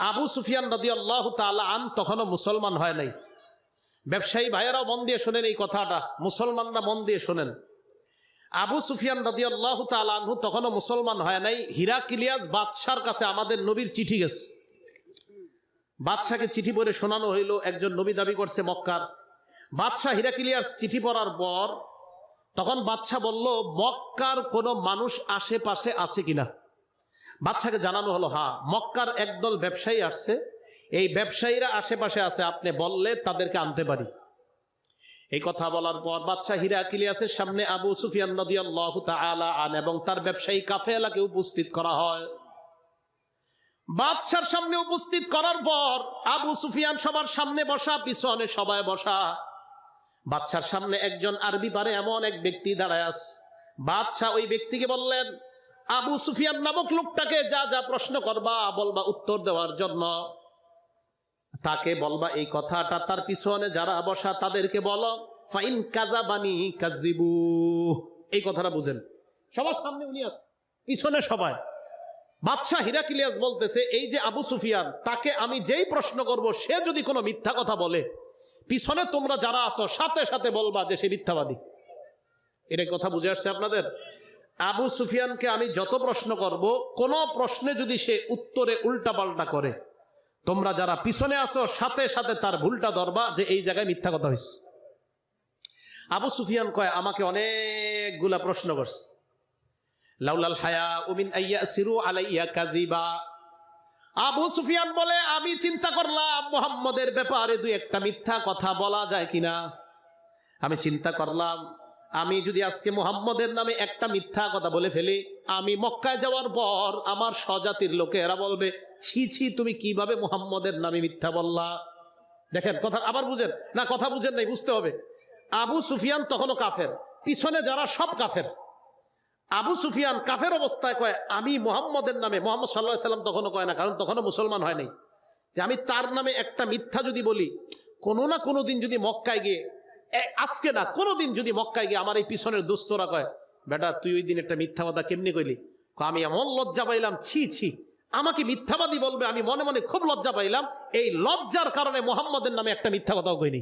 আবু সুফিয়ান রাদিয়াল্লাহু তাআলা আন তখনও মুসলমান হয় নাই। ব্যবসায়ী ভাইয়েরাও মন দিয়ে শোনেন এই কথাটা, মুসলমানরা মন দিয়ে শোনেন। আবু সুফিয়ান রাদিয়াল্লাহু তাআলা আনহু তখনও মুসলমান হয় নাই। হিরাক্লিয়াস বাদশার কাছে আমাদের নবীর চিঠি গেছে। বাদশাকে চিঠি পড়ে শোনানো হইল। একজন নবী দাবি করছে মক্কার। বাদশাহ হিরাক্লিয়াস চিঠি পড়ার পর তখন বাদশাহ বলল, মক্কার কোনো মানুষ আশেপাশে আছে কিনা। বাদশাকে জানানো হলো, হ্যাঁ, মক্কার একদল ব্যবসায়ী আসছে, এই ব্যবসায়ীরা আশেপাশে আছে, আপনি বললে তাদেরকে আনতে পারি। এই কথা বলার পর বাদশাহ হিরাক্লিয়াসের সামনে আবু সুফিয়ান রাদিয়াল্লাহু তাআলা আন এবং তার ব্যবসায়ী কাফেলাকে উপস্থিত করা হয়। বাদশার সামনে উপস্থিত করার পর আবু সুফিয়ান সবার সামনে বসা, পিছনে সবাই বসা। বাদশার সামনে একজন আরবি পারে এমন এক ব্যক্তি দাঁড়ায় আছে। বাদশাহ ওই ব্যক্তিকে বললেন, আবু সুফিয়ান নামক লোকটাকে যা যা প্রশ্ন করবা বলবা উত্তর দেওয়ার জন্য, তাকে বলবা এই কথাটা, তার পিছনে যারা বসা তাদেরকে বলো ফাইন কাযাবানি কাযিবু। এই কথাটা বুঝেন। সবার সামনে উনি আছে, পিছনে সবাই। বাদশাহ হিরাক্লিয়াস বলতেছে, এই যে আবু সুফিয়ান, তাকে আমি যেই প্রশ্ন করব সে যদি কোনো মিথ্যা কথা বলে, পিছনে তোমরা যারা আছো সাথে সাথে বলবা যে সে মিথ্যাবাদী। এটা কথা বুঝে আসছে আপনাদের? আবু সুফিয়ানকে আমি যত প্রশ্ন করব, কোন প্রশ্নে যদি সে উত্তরে উল্টা পাল্টা করে, তোমরা যারা পিছনে আছো সাথে সাথে তার ভুলটা ধরবা যে এই জায়গায় মিথ্যা কথা হয়েছে। আবু সুফিয়ান কয়, আমাকে অনেকগুলা প্রশ্ন করছে। লাউলাল হায়া মিন আইয়াসিরু আলাইয়া কাযিবা। আবু সুফিয়ান বলে, আমি চিন্তা করলাম মুহাম্মদের ব্যাপারে দুই একটা মিথ্যা কথা বলা যায় কিনা। আমি চিন্তা করলাম, আমি যদি আজকে মুহাম্মদের নামে একটা মিথ্যা কথা বলে ফেলি, আমি মক্কায় যাওয়ার পর আমার স্বজাতির লোকে এরা বলবে, ছি ছি, তুমি কিভাবে মুহাম্মদের নামে মিথ্যা বললা। দেখেন কথা আবার বুঝেন না, কথা বুঝেন নাই, বুঝতে হবে। আবু সুফিয়ান তখনও কাফের, পিছনে যারা সব কাফের। আবু সুফিয়ান কাফের অবস্থায় কয়, আমি মুহাম্মদের নামে, মুহাম্মদ সাল্লাল্লাহু আলাইহি ওয়াসাল্লাম তখনও কয় না, কারণ তখনও মুসলমান হয় নাই, যে আমি তার নামে একটা মিথ্যা যদি বলি, কোনো না কোনো দিন যদি মক্কায় গিয়ে, আজকে না কোনোদিন যদি মক্কায় গিয়ে আমার এই পিছনের দোস্তরা কয়, বেটা তুই ওই দিন একটা মিথ্যা কথা কেমনি কইলি, আমি এমন লজ্জা পাইলাম, ছি ছি, আমাকে মিথ্যাবাদী বলবে, আমি মনে মনে খুব লজ্জা পাইলাম। এই লজ্জার কারণে মুহাম্মদের নামে একটা মিথ্যা কথাও কইনি।